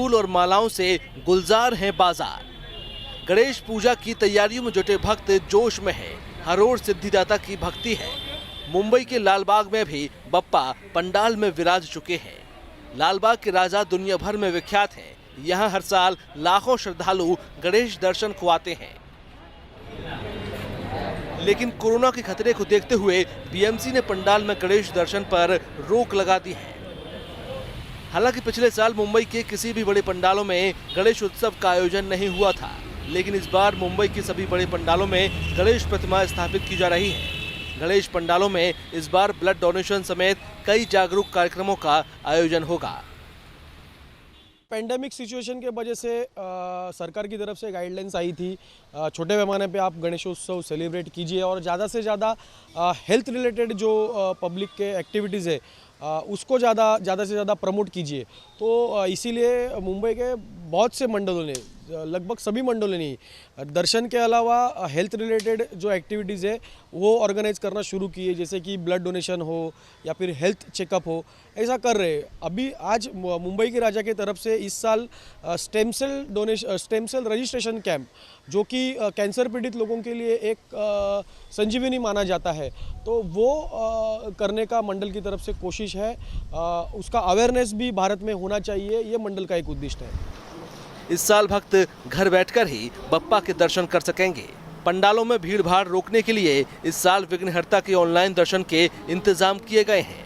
फूल और मालाओं से गुलजार हैं बाजार। गणेश पूजा की तैयारियों में जुटे भक्त जोश में है। हर ओर सिद्धिदाता की भक्ति है। मुंबई के लालबाग में भी बप्पा पंडाल में विराज चुके हैं। लालबाग के राजा दुनिया भर में विख्यात हैं। यहाँ हर साल लाखों श्रद्धालु गणेश दर्शन को आते हैं, लेकिन कोरोना के खतरे को देखते हुए बीएमसी ने पंडाल में गणेश दर्शन पर रोक लगा दी है। हालांकि पिछले साल मुंबई के किसी भी बड़े पंडालों में गणेश उत्सव का आयोजन नहीं हुआ था, लेकिन इस बार मुंबई के सभी बड़े पंडालों में गणेश प्रतिमा स्थापित की जा रही है। गणेश पंडालों में इस बार ब्लड डोनेशन समेत कई जागरूक कार्यक्रमों का आयोजन होगा। पेंडेमिक सिचुएशन के वजह से सरकार की तरफ से गाइडलाइंस आई थी, छोटे पैमाने पे आप गणेशोत्सव सेलिब्रेट कीजिए और ज़्यादा से ज़्यादा हेल्थ रिलेटेड जो पब्लिक के एक्टिविटीज़ है उसको ज़्यादा से ज़्यादा प्रमोट कीजिए। तो इसीलिए मुंबई के बहुत से मंडलों ने, लगभग सभी मंडलों ने दर्शन के अलावा हेल्थ रिलेटेड जो एक्टिविटीज़ है वो ऑर्गेनाइज करना शुरू किए, जैसे कि ब्लड डोनेशन हो या फिर हेल्थ चेकअप हो, ऐसा कर रहे हैं। अभी आज मुंबई के राजा की तरफ से इस साल स्टेम सेल रजिस्ट्रेशन कैंप, जो कि कैंसर पीड़ित लोगों के लिए एक संजीवनी माना जाता है, तो वो करने का मंडल की तरफ से कोशिश है। उसका अवेयरनेस भी भारत में होना चाहिए, ये मंडल का एक उद्देश्य है। इस साल भक्त घर बैठकर ही बप्पा के दर्शन कर सकेंगे। पंडालों में भीड़ भाड़ रोकने के लिए इस साल विघ्नहर्ता के ऑनलाइन दर्शन के इंतजाम किए गए हैं।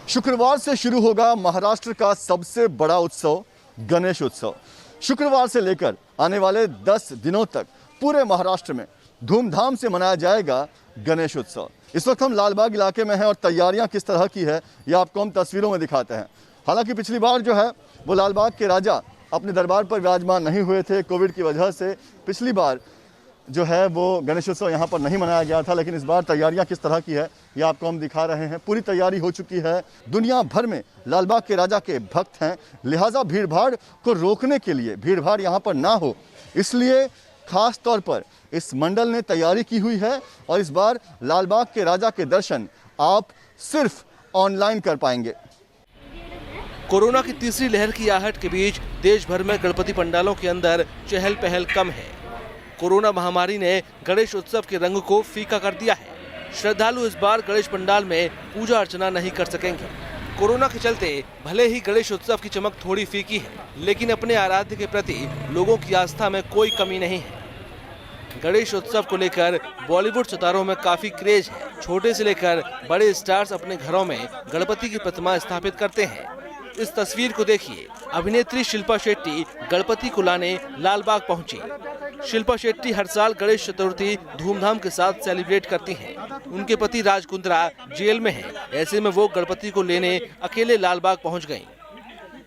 शुक्रवार से शुरू होगा महाराष्ट्र का सबसे बड़ा उत्सव गणेश उत्सव। शुक्रवार से लेकर आने वाले 10 दिनों तक पूरे महाराष्ट्र में धूमधाम से मनाया जाएगा गणेश उत्सव। इस वक्त हम लालबाग इलाके में हैं और तैयारियां किस तरह की है ये आपको हम तस्वीरों में दिखाते हैं। हालांकि पिछली बार जो है वो लालबाग के राजा अपने दरबार पर विराजमान नहीं हुए थे। कोविड की वजह से पिछली बार जो है वो गणेशोत्सव यहाँ पर नहीं मनाया गया था, लेकिन इस बार तैयारियां किस तरह की है ये आपको हम दिखा रहे हैं। पूरी तैयारी हो चुकी है। दुनिया भर में लालबाग के राजा के भक्त हैं, लिहाजा भीड़भाड़ को रोकने के लिए, भीड़भाड़ यहाँ पर ना हो इसलिए खास तौर पर इस मंडल ने तैयारी की हुई है और इस बार लालबाग के राजा के दर्शन आप सिर्फ ऑनलाइन कर पाएंगे। कोरोना की तीसरी लहर की आहट के बीच देश भर में गणपति पंडालों के अंदर चहल पहल कम है। कोरोना महामारी ने गणेश उत्सव के रंग को फीका कर दिया है। श्रद्धालु इस बार गणेश पंडाल में पूजा अर्चना नहीं कर सकेंगे। कोरोना के चलते भले ही गणेश उत्सव की चमक थोड़ी फीकी है, लेकिन अपने आराध्य के प्रति लोगों की आस्था में कोई कमी नहीं है। गणेश उत्सव को लेकर बॉलीवुड सितारों में काफी क्रेज है। छोटे से लेकर बड़े स्टार्स अपने घरों में गणपति की प्रतिमा स्थापित करते हैं। इस तस्वीर को देखिए। अभिनेत्री शिल्पा शेट्टी गणपति को लाने लालबाग पहुंची। शिल्पा शेट्टी हर साल गणेश चतुर्थी धूमधाम के साथ सेलिब्रेट करती हैं। उनके पति राज कुंद्रा जेल में हैं। ऐसे में वो गणपति को लेने अकेले लालबाग पहुंच गईं।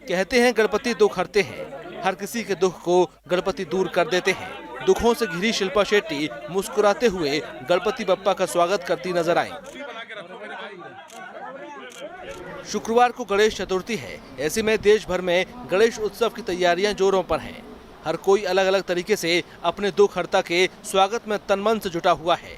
कहते हैं गणपति दुख हरते हैं। हर किसी के दुख को गणपति दूर कर देते हैं। दुखों से घिरी शिल्पा शेट्टी मुस्कुराते हुए गणपति बप्पा का स्वागत करती नजर आईं। शुक्रवार को गणेश चतुर्थी है। ऐसे में देश भर में गणेश उत्सव की तैयारियां जोरों पर हैं। हर कोई अलग अलग तरीके से अपने दुख हर्ता के स्वागत में तन मन से जुटा हुआ है।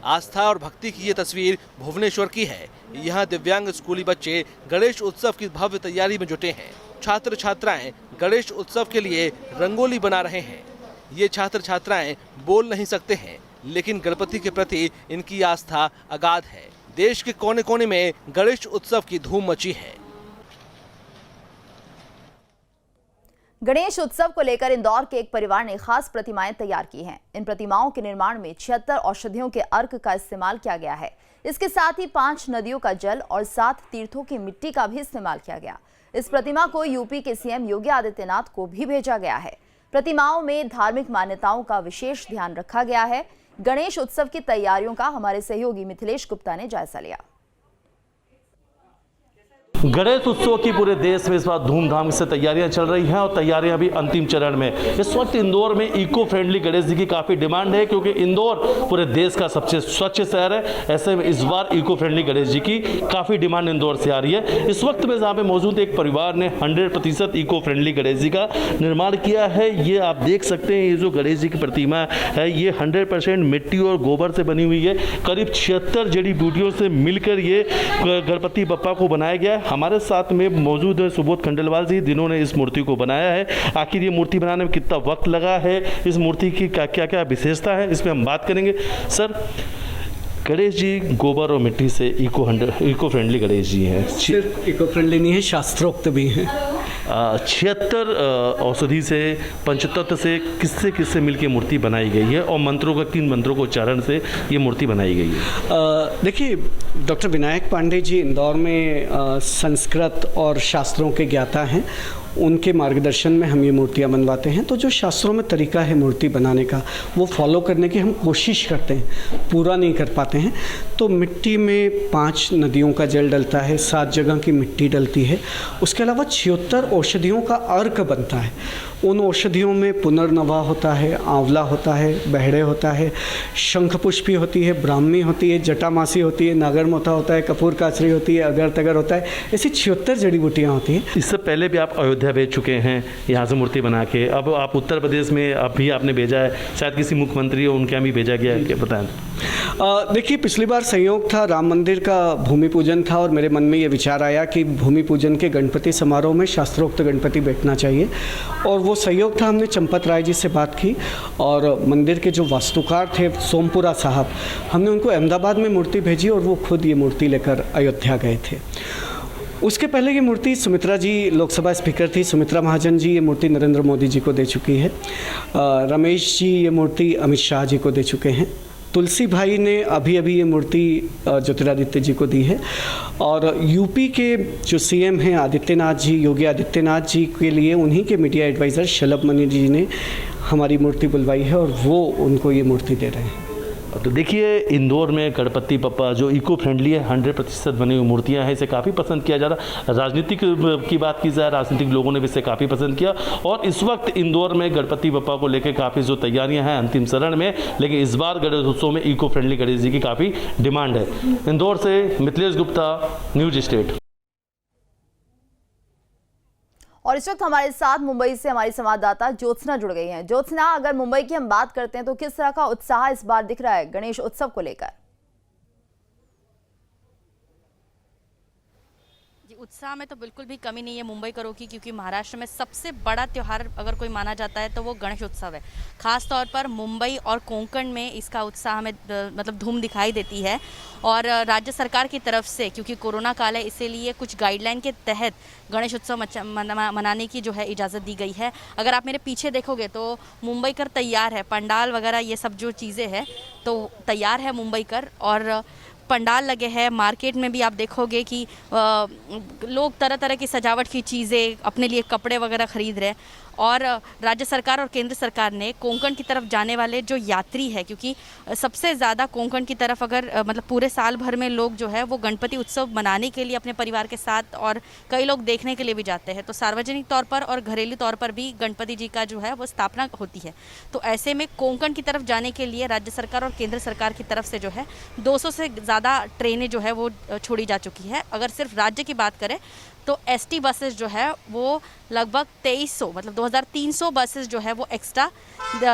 आस्था और भक्ति की ये तस्वीर भुवनेश्वर की है। यहाँ दिव्यांग स्कूली बच्चे गणेश उत्सव की भव्य तैयारी में जुटे हैं। छात्र छात्राएं गणेश उत्सव के लिए रंगोली बना रहे हैं। ये छात्र छात्राएं बोल नहीं सकते हैं, लेकिन गणपति के प्रति इनकी आस्था अगाध है। देश के कोने कोने में गणेश उत्सव की धूम मची है। गणेश उत्सव को लेकर इंदौर के एक परिवार ने खास प्रतिमाएं तैयार की हैं। इन प्रतिमाओं के निर्माण में 76 औषधियों के अर्क का इस्तेमाल किया गया है। इसके साथ ही 5 नदियों का जल और 7 तीर्थों की मिट्टी का भी इस्तेमाल किया गया। इस प्रतिमा को यूपी के सीएम योगी आदित्यनाथ को भी भेजा गया है। प्रतिमाओं में धार्मिक मान्यताओं का विशेष ध्यान रखा गया है। गणेश उत्सव की तैयारियों का हमारे सहयोगी मिथिलेश गुप्ता ने जायजा लिया। गणेश उत्सव की पूरे देश में इस बार धूमधाम से तैयारियां चल रही हैं और तैयारियां भी अंतिम चरण में। इस वक्त इंदौर में इको फ्रेंडली गणेश जी की काफ़ी डिमांड है, क्योंकि इंदौर पूरे देश का सबसे स्वच्छ शहर है। ऐसे में इस बार इको फ्रेंडली गणेश जी की काफ़ी डिमांड इंदौर से आ रही है। इस वक्त में जहाँ पे मौजूद एक परिवार ने 100% इको फ्रेंडली गणेश जी का निर्माण किया है। ये आप देख सकते हैं, ये जो गणेश जी की प्रतिमा है ये 100% मिट्टी और गोबर से बनी हुई है। करीब 76 जड़ी बूटियों से मिलकर ये गणपति बप्पा को बनाया गया है। हमारे साथ में मौजूद है सुबोध खंडेलवाल जी, जिन्होंने इस मूर्ति को बनाया है। आखिर ये मूर्ति बनाने में कितना वक्त लगा है, इस मूर्ति की क्या क्या विशेषता है, इस पर हम बात करेंगे। सर, गणेश जी गोबर और मिट्टी से इको फ्रेंडली गणेश जी हैं। सिर्फ इको फ्रेंडली नहीं है, शास्त्रोक्त भी हैं। 76 औषधि से, पंचतत्व से किससे मिलकर मूर्ति बनाई गई है और मंत्रों का, किन मंत्रों को उच्चारण से ये मूर्ति बनाई गई है? देखिए, डॉक्टर विनायक पांडे जी इंदौर में संस्कृत और शास्त्रों के ज्ञाता हैं। उनके मार्गदर्शन में हम ये मूर्तियाँ बनवाते हैं। तो जो शास्त्रों में तरीका है मूर्ति बनाने का, वो फॉलो करने की हम कोशिश करते हैं, पूरा नहीं कर पाते हैं। तो मिट्टी में 5 नदियों का जल डलता है, 7 जगह की मिट्टी डलती है। उसके अलावा 76 औषधियों का अर्क बनता है। उन औषधियों में पुनर्नवा होता है, आंवला होता है, बहड़े होता है, शंखपुष्पी होती है, ब्राह्मी होती है, जटामासी होती है, नागरमोथा होता है, कपूर काचरी होती है, अगर तगर होता है। ऐसी 76 जड़ी बूटियाँ होती हैं। इससे पहले भी आप अयोध्या भेज चुके हैं यहाँ से मूर्ति बना के, अब आप उत्तर प्रदेश में अभी आपने भेजा है, शायद किसी मुख्यमंत्री हो उनके यहाँ भी भेजा गया है, क्या बताएं? देखिए, पिछली बार संयोग था, राम मंदिर का भूमि पूजन था और मेरे मन में ये विचार आया कि भूमि पूजन के गणपति समारोह में शास्त्रोक्त गणपति बैठना चाहिए। और वो सहयोग था, हमने चंपत राय जी से बात की और मंदिर के जो वास्तुकार थे सोमपुरा साहब, हमने उनको अहमदाबाद में मूर्ति भेजी और वो खुद ये मूर्ति लेकर अयोध्या गए थे। उसके पहले ये मूर्ति सुमित्रा जी लोकसभा स्पीकर थी, सुमित्रा महाजन जी ये मूर्ति नरेंद्र मोदी जी को दे चुकी है। रमेश जी ये मूर्ति अमित शाह जी को दे चुके हैं। तुलसी भाई ने अभी ये मूर्ति ज्योतिरादित्य जी को दी है। और यूपी के जो सीएम हैं आदित्यनाथ जी, योगी आदित्यनाथ जी के लिए उन्हीं के मीडिया एडवाइज़र शलभ मणि जी ने हमारी मूर्ति बुलवाई है और वो उनको ये मूर्ति दे रहे हैं। तो देखिए, इंदौर में गणपति बप्पा जो इको फ्रेंडली है, 100% बनी हुई मूर्तियां हैं, इसे काफ़ी पसंद किया जा रहा। राजनीतिक की बात की जाए, राजनीतिक लोगों ने भी इसे काफ़ी पसंद किया और इस वक्त इंदौर में गणपति बप्पा को लेकर काफ़ी जो तैयारियां हैं अंतिम चरण में, लेकिन इस बार गणेश उत्सव में इको फ्रेंडली गणेश जी की काफ़ी डिमांड है। इंदौर से मिथिलेश गुप्ता, न्यूज स्टेट। और इस वक्त हमारे साथ मुंबई से हमारी संवाददाता ज्योत्सना जुड़ गई हैं। ज्योत्सना, अगर मुंबई की हम बात करते हैं तो किस तरह का उत्साह इस बार दिख रहा है गणेश उत्सव को लेकर? उत्साह में तो बिल्कुल भी कमी नहीं है मुंबई करों की, क्योंकि महाराष्ट्र में सबसे बड़ा त्यौहार अगर कोई माना जाता है तो वो गणेश उत्सव है। खास तौर पर मुंबई और कोंकण में इसका उत्साह हमें मतलब धूम दिखाई देती है। और राज्य सरकार की तरफ से, क्योंकि कोरोना काल है इसीलिए कुछ गाइडलाइन के तहत गणेश उत्सव मनाने की जो है इजाज़त दी गई है। अगर आप मेरे पीछे देखोगे तो मुंबई कर तैयार है, पंडाल वगैरह ये सब जो चीज़ें हैं तो तैयार है मुंबई कर। और पंडाल लगे हैं, मार्केट में भी आप देखोगे कि लोग तरह तरह की सजावट की चीज़ें, अपने लिए कपड़े वगैरह खरीद रहे हैं। और राज्य सरकार और केंद्र सरकार ने कोंकण की तरफ जाने वाले जो यात्री है, क्योंकि सबसे ज़्यादा कोंकण की तरफ अगर मतलब पूरे साल भर में लोग जो है वो गणपति उत्सव मनाने के लिए अपने परिवार के साथ और कई लोग देखने के लिए भी जाते हैं, तो सार्वजनिक तौर पर और घरेलू तौर पर भी गणपति जी का जो है वो स्थापना होती है। तो ऐसे में कोंकण की तरफ जाने के लिए राज्य सरकार और केंद्र सरकार की तरफ से जो है 200 से ज़्यादा ट्रेनें जो है वो छोड़ी जा चुकी है। अगर सिर्फ राज्य की बात करें तो एसटी बसेस जो है वो लगभग 2300 मतलब 2300 बसेस जो है वो एक्स्ट्रा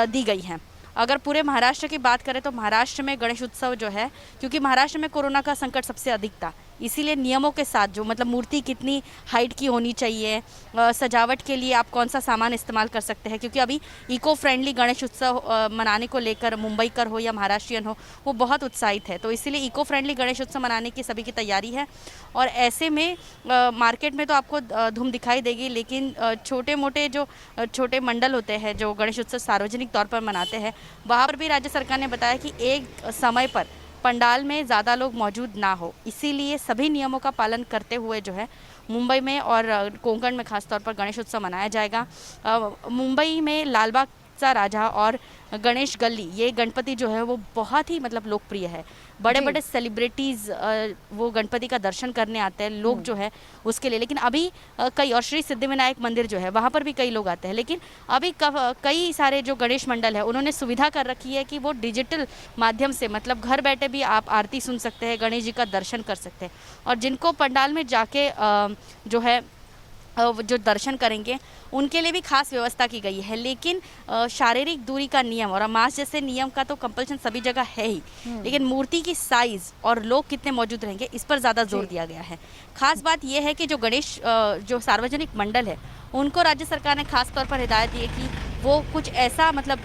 दी गई हैं। अगर पूरे महाराष्ट्र की बात करें तो महाराष्ट्र में गणेश उत्सव जो है, क्योंकि महाराष्ट्र में कोरोना का संकट सबसे अधिक था, इसीलिए नियमों के साथ जो मतलब मूर्ति कितनी हाइट की होनी चाहिए, सजावट के लिए आप कौन सा सामान इस्तेमाल कर सकते हैं, क्योंकि अभी इको फ्रेंडली गणेश उत्सव मनाने को लेकर मुंबईकर हो या महाराष्ट्रियन हो वो बहुत उत्साहित है। तो इसीलिए इको फ्रेंडली गणेश उत्सव मनाने की सभी की तैयारी है। और ऐसे में मार्केट में तो आपको धूम दिखाई देगी, लेकिन छोटे मोटे जो छोटे मंडल होते हैं जो गणेश उत्सव सार्वजनिक तौर पर मनाते हैं, वहाँ पर भी राज्य सरकार ने बताया कि एक समय पर पंडाल में ज़्यादा लोग मौजूद ना हो, इसीलिए सभी नियमों का पालन करते हुए जो है मुंबई में और कोंकण में खास तौर पर गणेश उत्सव मनाया जाएगा। मुंबई में लालबाग सा राजा और गणेश गली ये गणपति जो है वो बहुत ही मतलब लोकप्रिय है। बड़े बड़े सेलिब्रिटीज़ वो गणपति का दर्शन करने आते हैं लोग जो है उसके लिए। लेकिन अभी कई, और श्री सिद्धिविनायक मंदिर जो है वहाँ पर भी कई लोग आते हैं, लेकिन अभी कई सारे जो गणेश मंडल है उन्होंने सुविधा कर रखी है कि वो डिजिटल माध्यम से मतलब घर बैठे भी आप आरती सुन सकते हैं, गणेश जी का दर्शन कर सकते हैं। और जिनको पंडाल में जाके जो है जो दर्शन करेंगे उनके लिए भी खास व्यवस्था की गई है। लेकिन शारीरिक दूरी का नियम और मास्क जैसे नियम का तो कंपल्सन सभी जगह है ही, लेकिन मूर्ति की साइज़ और लोग कितने मौजूद रहेंगे इस पर ज़्यादा जोर दिया गया है। खास बात यह है कि जो गणेश जो सार्वजनिक मंडल है उनको राज्य सरकार ने खास तौर पर हिदायत दी है कि वो कुछ ऐसा मतलब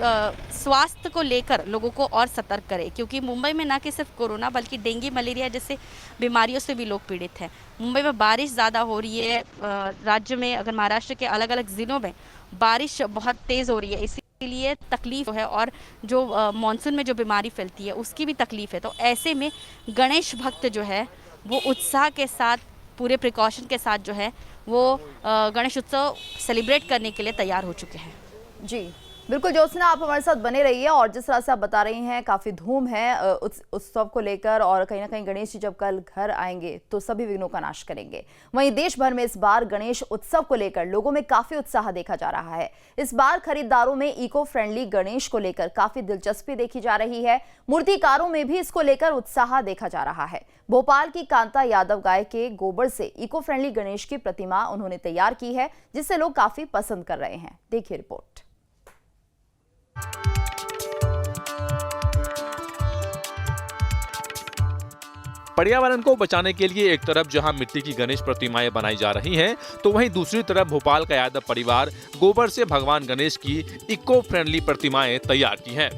स्वास्थ्य को लेकर लोगों को और सतर्क करे, क्योंकि मुंबई में ना कि सिर्फ कोरोना बल्कि डेंगू मलेरिया जैसे बीमारियों से भी लोग पीड़ित हैं। मुंबई में बारिश ज़्यादा हो रही है, राज्य में अगर महाराष्ट्र के अलग अलग ज़िलों में बारिश बहुत तेज़ हो रही है, इसीलिए तकलीफ है और जो मानसून में जो बीमारी फैलती है उसकी भी तकलीफ है। तो ऐसे में गणेश भक्त जो है वो उत्साह के साथ पूरे प्रिकॉशन के साथ जो है वो गणेश उत्सव सेलिब्रेट करने के लिए तैयार हो चुके हैं। जी बिल्कुल ज्योत्सना, आप हमारे साथ बने रहिए। और जिस तरह से आप बता रही हैं काफ़ी धूम है उत्सव को लेकर, और कहीं ना कहीं गणेश जी जब कल घर आएंगे तो सभी विघ्नों का नाश करेंगे। वहीं देश भर में इस बार गणेश उत्सव को लेकर लोगों में काफ़ी उत्साह देखा जा रहा है। इस बार खरीदारों में इको फ्रेंडली गणेश को लेकर काफ़ी दिलचस्पी देखी जा रही है। मूर्तिकारों में भी इसको लेकर उत्साह देखा जा रहा है। भोपाल की कांता यादव गाय के गोबर से इको फ्रेंडली गणेश की प्रतिमा उन्होंने तैयार की है, जिसे लोग काफ़ी पसंद कर रहे हैं। देखिए रिपोर्ट। पर्यावरण को बचाने के लिए एक तरफ जहां मिट्टी की गणेश प्रतिमाएं बनाई जा रही हैं, तो वहीं दूसरी तरफ भोपाल का यादव परिवार गोबर से भगवान गणेश की इको फ्रेंडली प्रतिमाएं तैयार की हैं।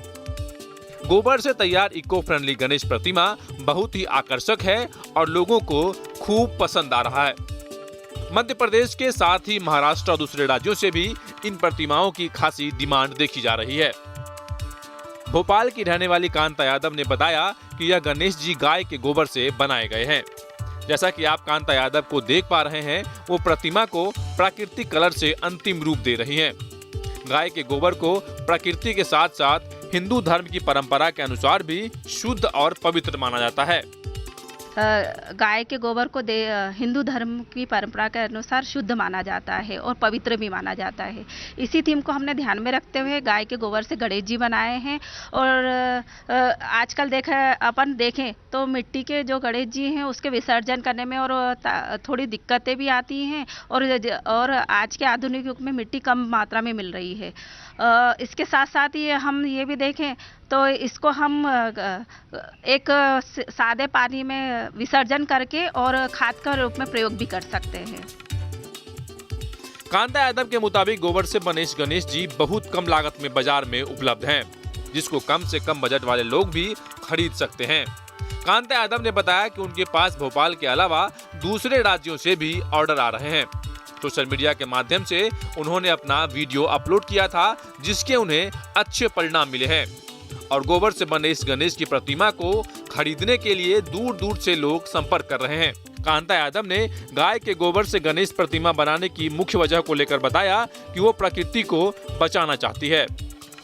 गोबर से तैयार इको फ्रेंडली गणेश प्रतिमा बहुत ही आकर्षक है और लोगों को खूब पसंद आ रहा है। मध्य प्रदेश के साथ ही महाराष्ट्र और दूसरे राज्यों से भी इन प्रतिमाओं की खासी डिमांड देखी जा रही है। भोपाल की रहने वाली कांता यादव ने बताया कि यह गणेश जी गाय के गोबर से बनाए गए हैं। जैसा कि आप कांता यादव को देख पा रहे हैं, वो प्रतिमा को प्राकृतिक कलर से अंतिम रूप दे रही हैं। गाय के गोबर को प्रकृति के साथ साथ हिंदू धर्म की परंपरा के अनुसार भी शुद्ध और पवित्र माना जाता है। गाय के गोबर को हिंदू धर्म की परंपरा के अनुसार शुद्ध माना जाता है और पवित्र भी माना जाता है। इसी थीम को हमने ध्यान में रखते हुए गाय के गोबर से गणेश जी बनाए हैं। और आजकल देखें तो मिट्टी के जो गणेश जी हैं उसके विसर्जन करने में और थोड़ी दिक्कतें भी आती हैं, और आज के आधुनिक युग में मिट्टी कम मात्रा में मिल रही है। इसके साथ साथ हम ये भी देखें तो इसको हम एक सादे पानी में विसर्जन करके और खाद का रूप में प्रयोग भी कर सकते हैं। कांता यादव के मुताबिक गोबर से बने गणेश जी बहुत कम लागत में बाजार में उपलब्ध हैं, जिसको कम से कम बजट वाले लोग भी खरीद सकते हैं। कांता यादव ने बताया कि उनके पास भोपाल के अलावा दूसरे राज्यों से भी ऑर्डर आ रहे हैं। सोशल मीडिया के माध्यम से उन्होंने अपना वीडियो अपलोड किया था, जिसके उन्हें अच्छे परिणाम मिले हैं और गोबर से बने इस गणेश की प्रतिमा को खरीदने के लिए दूर दूर से लोग संपर्क कर रहे हैं। कांता यादव ने गाय के गोबर से गणेश प्रतिमा बनाने की मुख्य वजह को लेकर बताया कि वो प्रकृति को बचाना चाहती है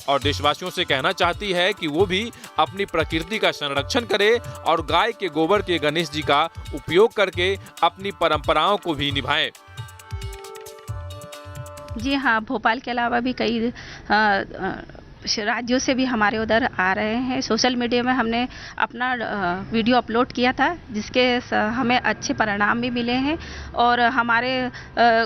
और देशवासियों से कहना चाहती है कि वो भी अपनी प्रकृति का संरक्षण करे और गाय के गोबर के गणेश जी का उपयोग करके अपनी परंपराओं को भी निभाएं। जी हाँ, भोपाल के अलावा भी कई राज्यों से भी हमारे उधर आ रहे हैं। सोशल मीडिया में हमने अपना वीडियो अपलोड किया था, जिसके हमें अच्छे परिणाम भी मिले हैं और हमारे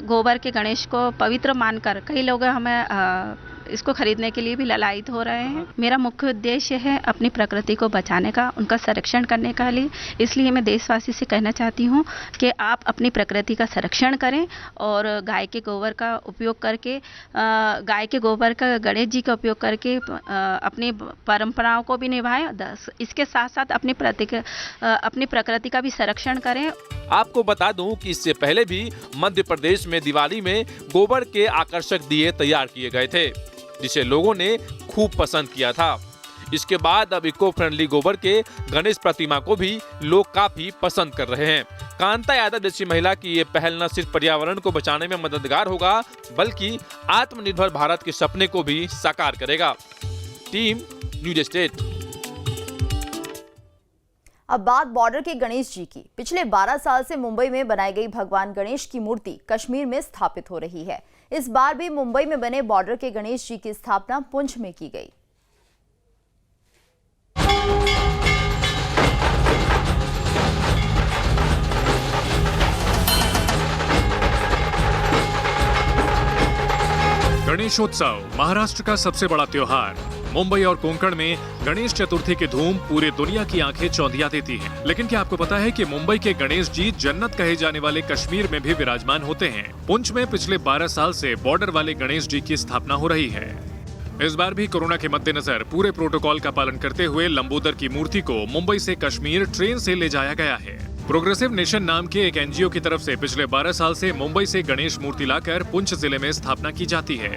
गोबर के गणेश को पवित्र मानकर कई लोग हमें इसको खरीदने के लिए भी ललायित हो रहे हैं। मेरा मुख्य उद्देश्य है अपनी प्रकृति को बचाने का, उनका संरक्षण करने का लिए। इसलिए मैं देशवासी से कहना चाहती हूँ कि आप अपनी प्रकृति का संरक्षण करें और गाय के गोबर का उपयोग करके, गाय के गोबर का गणेश जी का उपयोग करके अपनी परंपराओं को भी निभाएं। इसके साथ साथ अपनी प्रकृति का भी संरक्षण करें। आपको बता दूं कि इससे पहले भी मध्य प्रदेश में दिवाली में गोबर के आकर्षक दिए तैयार किए गए थे, जिसे लोगों ने खूब पसंद किया था। इसके बाद अब इको फ्रेंडली गोबर के गणेश प्रतिमा को भी लोग काफी पसंद कर रहे हैं। कांता यादव जैसी महिला की ये पहल न सिर्फ पर्यावरण को बचाने में मददगार होगा, बल्कि आत्मनिर्भर भारत के सपने को भी साकार करेगा। Team news state. अब बात बॉर्डर के गणेश जी की। पिछले 12 साल से मुंबई में बनाई गई भगवान गणेश की मूर्ति कश्मीर में स्थापित हो रही है। इस बार भी मुंबई में बने बॉर्डर के गणेश जी की स्थापना पुंछ में की गई। गणेशोत्सव महाराष्ट्र का सबसे बड़ा त्योहार। मुंबई और कोंकण में गणेश चतुर्थी की धूम पूरे दुनिया की आंखें चौंधिया देती है। लेकिन क्या आपको पता है कि मुंबई के गणेश जी जन्नत कहे जाने वाले कश्मीर में भी विराजमान होते हैं। पुंछ में पिछले 12 साल से बॉर्डर वाले गणेश जी की स्थापना हो रही है। इस बार भी कोरोना के मद्देनजर पूरे प्रोटोकॉल का पालन करते हुए लंबोदर की मूर्ति को मुंबई से कश्मीर ट्रेन से ले जाया गया है। प्रोग्रेसिव नेशन नाम के एक एनजीओ की तरफ से पिछले 12 साल से मुंबई से गणेश मूर्ति लाकर पुंछ जिले में स्थापना की जाती है।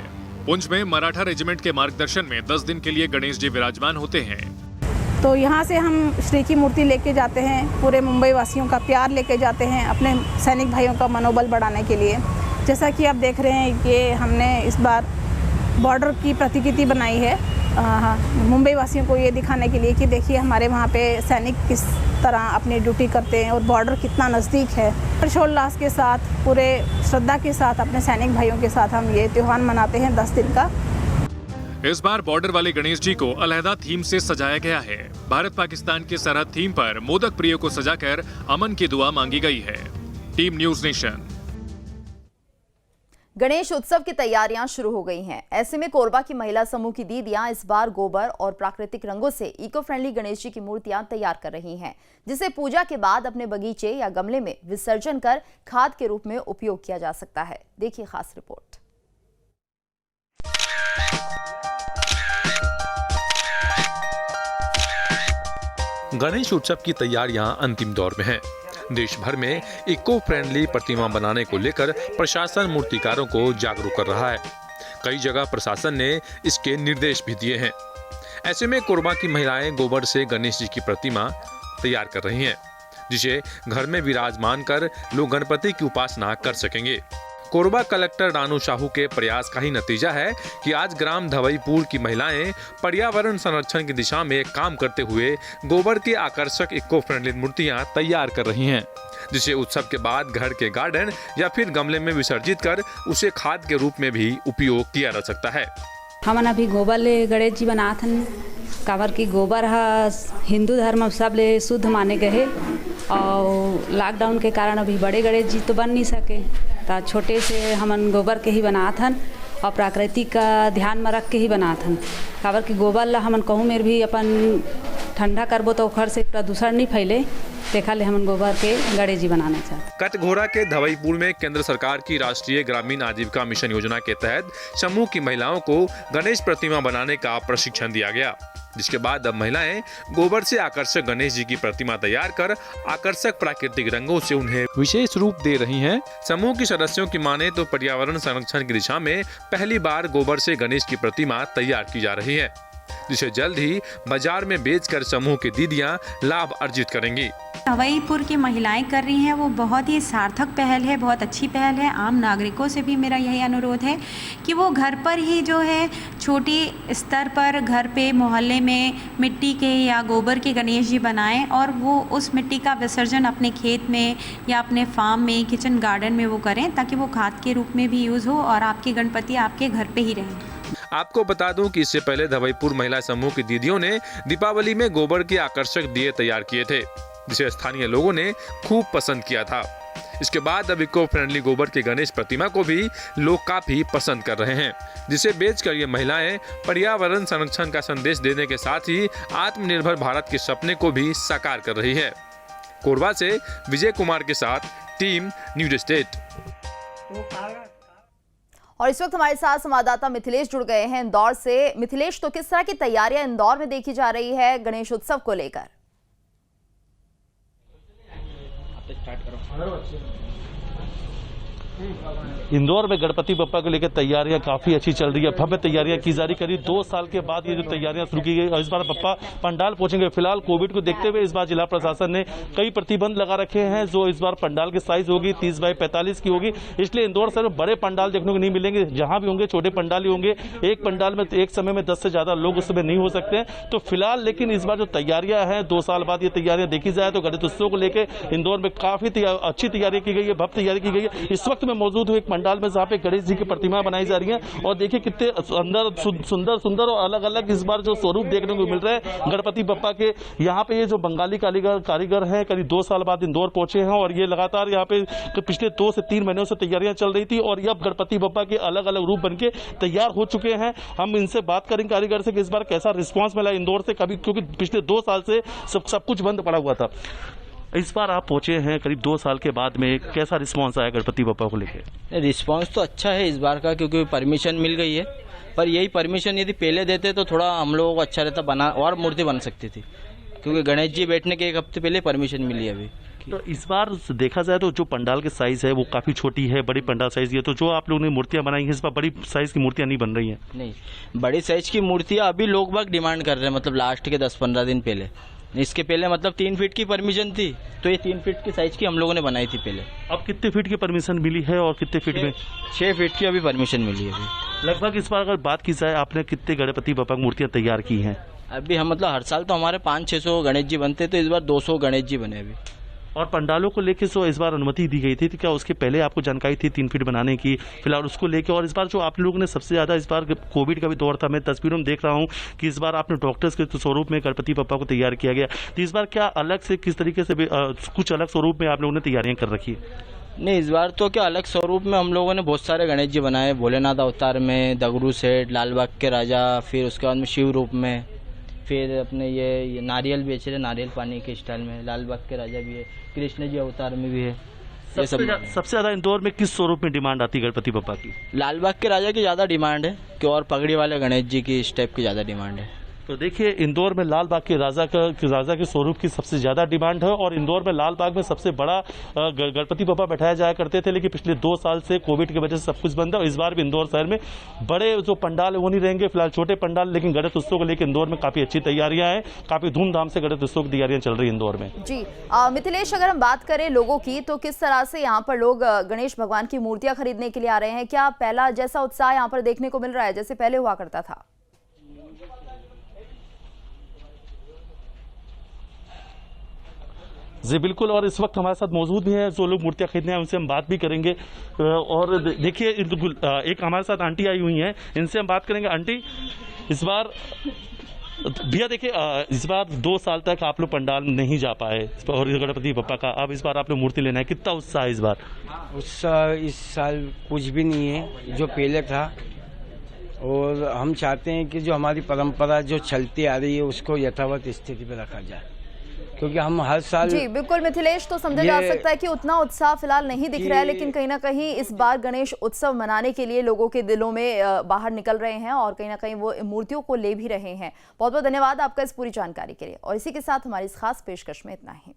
पुंछ में मराठा रेजिमेंट के मार्गदर्शन में 10 दिन के लिए गणेश जी विराजमान होते हैं। तो यहाँ से हम श्री की मूर्ति लेके जाते हैं, पूरे मुंबई वासियों का प्यार लेके जाते हैं, अपने सैनिक भाइयों का मनोबल बढ़ाने के लिए। जैसा कि आप देख रहे हैं कि हमने इस बार बॉर्डर की प्रतिकृति बनाई है मुंबई वासियों को ये दिखाने के लिए कि देखिए हमारे वहाँ पे सैनिक किस तरह अपनी ड्यूटी करते हैं और बॉर्डर कितना नज़दीक है। हर्षोल्लास के साथ, पूरे श्रद्धा के साथ अपने सैनिक भाइयों के साथ हम ये त्यौहार मनाते हैं 10 दिन का। इस बार बॉर्डर वाले गणेश जी को अलहदा थीम से सजाया गया है। भारत पाकिस्तान के सरहद थीम पर मोदक प्रिय को सजाकर अमन की दुआ मांगी गई है। Team news nation. गणेश उत्सव की तैयारियां शुरू हो गई हैं। ऐसे में कोरबा की महिला समूह की दीदियां इस बार गोबर और प्राकृतिक रंगों से इको फ्रेंडली गणेश जी की मूर्तियां तैयार कर रही हैं, जिसे पूजा के बाद अपने बगीचे या गमले में विसर्जन कर खाद के रूप में उपयोग किया जा सकता है। देखिए खास रिपोर्ट। गणेश उत्सव की तैयारियां अंतिम दौर में हैं। देश भर में इको फ्रेंडली प्रतिमा बनाने को लेकर प्रशासन मूर्तिकारों को जागरूक कर रहा है। कई जगह प्रशासन ने इसके निर्देश भी दिए हैं। ऐसे में कोरबा की महिलाएं गोबर से गणेश जी की प्रतिमा तैयार कर रही हैं, जिसे घर में विराजमान कर लोग गणपति की उपासना कर सकेंगे। कोरबा कलेक्टर रानू साहू के प्रयास का ही नतीजा है कि आज ग्राम धवईपुर की महिलाएं पर्यावरण संरक्षण की दिशा में काम करते हुए गोबर की आकर्षक इको फ्रेंडली मूर्तियां तैयार कर रही हैं, जिसे उत्सव के बाद घर के गार्डन या फिर गमले में विसर्जित कर उसे खाद के रूप में भी उपयोग किया जा सकता है। हमन अभी गोबर ले गणेश जी बनात हन, काबर की गोबर हिंदू धर्म सब ले शुद्ध माने गए और लॉकडाउन के कारण अभी बड़े गणेश जी तो बन नहीं सके, तो छोटे से हमन गोबर के ही बनात हन और प्राकृतिक का ध्यान में रख के ही बनात हन। काबर की गोबर ला हमन कहूँ मेर भी अपन ठंडा करबो तो ओखर से प्रदूषण नहीं फैले, देखा ले हमन गोबर के गणेश जी बनाना चाहते। कटघोरा के धवईपुर में केंद्र सरकार की राष्ट्रीय ग्रामीण आजीविका मिशन योजना के तहत समूह की महिलाओं को गणेश प्रतिमा बनाने का प्रशिक्षण दिया गया, जिसके बाद अब महिलाएं गोबर से आकर्षक गणेश जी की प्रतिमा तैयार कर आकर्षक प्राकृतिक रंगों से उन्हें विशेष रूप दे रही हैं। समूह की सदस्यों की माने तो पर्यावरण संरक्षण की दिशा में पहली बार गोबर से गणेश की प्रतिमा तैयार की जा रही है, जिसे जल्द ही बाजार में बेचकर समूह की दीदियां लाभ अर्जित करेंगी। धवईपुर की महिलाएं कर रही हैं वो बहुत ही सार्थक पहल है, बहुत अच्छी पहल है। आम नागरिकों से भी मेरा यही अनुरोध है कि वो घर पर ही जो है छोटी स्तर पर घर पे मोहल्ले में मिट्टी के या गोबर के गणेश जी बनाएं और वो उस मिट्टी का विसर्जन अपने खेत में या अपने फार्म में, किचन गार्डन में वो करें, ताकि वो खाद के रूप में भी यूज़ हो और आपके गणपति आपके घर पे ही रहें। आपको बता दूं कि इससे पहले धवईपुर महिला समूह की दीदियों ने दीपावली में गोबर के आकर्षक दिए तैयार किए थे, जिसे स्थानीय लोगों ने खूब पसंद किया था। इसके बाद अब इको फ्रेंडली गोबर के गणेश प्रतिमा को भी लोग काफी पसंद कर रहे हैं, जिसे बेचकर ये महिलाएं पर्यावरण संरक्षण का संदेश देने के साथ ही आत्मनिर्भर भारत के सपने को भी साकार कर रही है। कोरबा से विजय कुमार के साथ टीम न्यूज स्टेट। और इस वक्त हमारे साथ संवाददाता मिथिलेश जुड़ गए हैं इंदौर से। मिथिलेश, तो किस तरह की तैयारियां इंदौर में देखी जा रही है गणेश उत्सव को लेकर? इंदौर में गणपति बप्पा को लेकर तैयारियां काफी अच्छी चल रही है। भव्य तैयारियां की जा रही। करीब 2 साल के बाद ये जो तैयारियां शुरू की गई और इस बार बप्पा पंडाल पहुंचेंगे। फिलहाल कोविड को देखते हुए इस बार जिला प्रशासन ने कई प्रतिबंध लगा रखे हैं। जो इस बार पंडाल की साइज होगी 30 बाई 45 की होगी, इसलिए इंदौर शहर में बड़े पंडाल देखने को नहीं मिलेंगे। जहां भी होंगे छोटे पंडाल ही होंगे। एक पंडाल में एक समय में 10 से ज्यादा लोग उस समय नहीं हो सकते हैं। तो फिलहाल लेकिन इस बार जो तैयारियां हैं 2 साल बाद ये तैयारियां देखी जाए तो गणेश उत्सव को लेकर इंदौर में काफी अच्छी तैयारी की गई है, भव्य तैयारी की गई है। इस वक्त वक्त मैं मौजूद हूँ एक पंडाल में जहाँ पे गणेश जी की प्रतिमा बनाई जा रही है और देखिए कितने सुंदर सुंदर और अलग अलग इस बार जो स्वरूप देखने को मिल रहे हैं गणपति बप्पा के। यहाँ पे ये जो बंगाली कारीगर हैं करीब 2 साल बाद इंदौर पहुंचे हैं और ये लगातार यहाँ पे तो पिछले 2 से 3 महीनों से तैयारियां चल रही थी और अब गणपति बप्पा के अलग अलग रूप बनके तैयार हो चुके हैं। हम इनसे बात करेंगे कारीगर से कि इस बार कैसा रिस्पांस मिला इंदौर से, कभी क्योंकि पिछले 2 साल से सब कुछ बंद पड़ा हुआ था। इस बार आप पहुंचे हैं करीब 2 साल के बाद में, कैसा रिस्पांस आया गणपति बप्पा को लेकर? रिस्पांस तो अच्छा है इस बार का, क्योंकि परमिशन मिल गई है। पर यही परमिशन यदि पहले देते तो थोड़ा हम लोगों को अच्छा रहता, बना और मूर्ति बन सकती थी, क्योंकि गणेश जी बैठने के 1 हफ्ते पहले परमिशन मिली अभी। तो इस बार देखा जाए तो जो पंडाल की साइज है वो काफी छोटी है, बड़ी पंडाल साइज है, तो जो आप लोगों ने मूर्तियां बनाई हैं इस बार बड़ी साइज की मूर्तियां नहीं बन रही हैं? नहीं, बड़ी साइज की मूर्तियां अभी लोग बाग डिमांड कर रहे हैं, मतलब लास्ट के 10-15 दिन पहले। इसके पहले मतलब 3 फीट की परमिशन थी, तो ये 3 फीट की साइज की हम लोगों ने बनाई थी पहले। अब कितने फीट की परमिशन मिली है और कितने फीट में? 6 फीट की अभी परमिशन मिली है अभी। लगभग इस बार अगर बात की जाए आपने कितने गणपति बप्पा मूर्तियां तैयार की हैं? अभी हम मतलब हर साल तो हमारे 500-600 गणेश जी बनते, तो इस बार 200 गणेश जी बने अभी। और पंडालों को लेकर तो इस बार अनुमति दी गई थी, तो क्या उसके पहले आपको जानकारी थी 3 फीट बनाने की? फिलहाल उसको लेकर और इस बार जो आप लोगों ने सबसे ज्यादा, इस बार कोविड का भी दौर था, मैं तस्वीरों में देख रहा हूँ कि इस बार आपने डॉक्टर्स के स्वरूप में गणपति बप्पा को तैयार किया गया, तो इस बार क्या अलग से किस तरीके से कुछ अलग स्वरूप में आप लोगों ने तैयारियां कर रखी है? नहीं, इस बार तो क्या अलग स्वरूप में हम लोगों ने बहुत सारे गणेश जी बनाए, भोलेनाथ अवतार में, दगरू सेठ, लालबाग के राजा, फिर उसके बाद में शिव रूप में, फिर अपने ये नारियल बेच रहे, नारियल पानी के स्टाइल में, लालबाग के राजा भी है, कृष्ण जी अवतार में भी है। सबसे ज्यादा इंदौर में किस स्वरूप में डिमांड आती है गणपति बप्पा की? लालबाग के राजा की ज्यादा डिमांड है कि, और पगड़ी वाले गणेश जी की इस टाइप की ज्यादा डिमांड है। तो देखिए इंदौर में लाल बाग के राजा के स्वरूप की सबसे ज्यादा डिमांड है और इंदौर में लाल बाग में सबसे बड़ा गणपति बप्पा बैठाया जाया करते थे, लेकिन पिछले 2 साल से कोविड की वजह से सब कुछ बंद है और इस बार भी इंदौर शहर में बड़े जो पंडाल है वो नहीं रहेंगे, फिलहाल छोटे पंडाल, लेकिन गणेश उत्सव को लेकर इंदौर में काफी अच्छी तैयारियां हैं, काफी धूमधाम से गणेश उत्सव की तैयारियां चल रही है इंदौर में। जी मिथिलेश, अगर हम बात करें लोगों की तो किस तरह से यहाँ पर लोग गणेश भगवान की मूर्तियां खरीदने के लिए आ रहे हैं? क्या पहला जैसा उत्साह यहाँ पर देखने को मिल रहा है जैसे पहले हुआ करता था? जी बिल्कुल, और इस वक्त हमारे साथ मौजूद भी हैं जो लोग मूर्तियां खरीदने हैं, उनसे हम बात भी करेंगे। और देखिए एक हमारे साथ आंटी आई हुई हैं, इनसे हम बात करेंगे। आंटी, इस बार भैया देखिए इस बार 2 साल तक आप लोग पंडाल नहीं जा पाए और गणपति बप्पा का, अब इस बार आप लोग मूर्ति लेना है, कितना उत्साह है इस बार? उत्साह इस साल कुछ भी नहीं है जो पहले था, और हम चाहते हैं कि जो हमारी परंपरा जो चलती आ रही है उसको यथावत स्थिति पे रखा जाए, क्योंकि हम हर साल। जी बिल्कुल मिथिलेश, तो समझा जा सकता है कि उतना उत्साह फिलहाल नहीं दिख रहा है, लेकिन कहीं ना कहीं इस बार गणेश उत्सव मनाने के लिए लोगों के दिलों में बाहर निकल रहे हैं और कहीं ना कहीं वो मूर्तियों को ले भी रहे हैं। बहुत बहुत धन्यवाद आपका इस पूरी जानकारी के लिए, और इसी के साथ हमारी इस खास पेशकश में इतना ही।